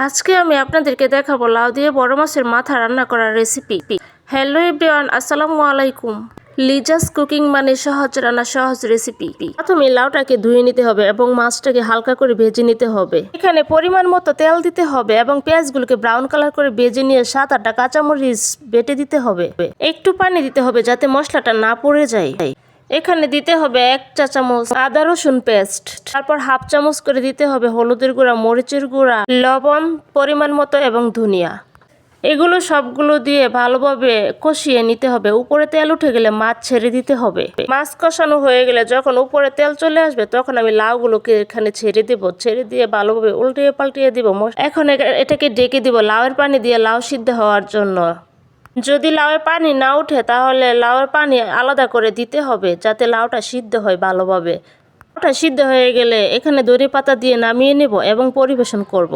আজকে আমি আপনাদেরকে দেখাবো লাউ দিয়ে বড় মাছের মাথা রান্না করার রেসিপি। হ্যালো এভরিওয়ান, আসসালামু আলাইকুম। লিজাস কুকিং মানে সহজ রান্না, সহজ রেসিপি। প্রথমে লাউটাকে ধুয়ে নিতে হবে এবং মাছটাকে হালকা করে ভেজে নিতে হবে। এখানে পরিমাণ মতো তেল দিতে হবে এবং পেঁয়াজগুলোকে ব্রাউন কালার করে ভেজে নিয়ে 7-8টা কাঁচামরিচ বেটে দিতে হবে। একটু পানি দিতে হবে যাতে মশলাটা না পড়ে যায়। এখানে দিতে হবে 1 চা চামচ আদা রসুন পেস্ট, তারপর হাফ চামচ করে দিতে হবে হলুদের গুঁড়া, মরিচের গুঁড়া, লবণ পরিমাণ মতো এবং ধনিয়া। এগুলো সবগুলো দিয়ে ভালোভাবে কষিয়ে নিতে হবে। উপরে তেল উঠে গেলে মাছ ছেড়ে দিতে হবে। মাছ কষানো হয়ে গেলে যখন উপরে তেল চলে আসবে তখন আমি লাউগুলোকে এখানে ছেড়ে দেব। ছেড়ে দিয়ে ভালোভাবে উল্টিয়ে পাল্টিয়ে দিব। এখন এটাকে ডেকে দিব লাউয়ের পানি দিয়ে লাউ সিদ্ধ হওয়ার জন্য। যদি লাউয়ে পানি না উঠে তাহলে লাউয়ের পানি আলাদা করে দিতে হবে যাতে লাউটা সিদ্ধ হয় ভালোভাবে। লাউটা সিদ্ধ হয়ে গেলে এখানে দড়ি পাতা দিয়ে নামিয়ে নেব এবং পরিবেশন করব।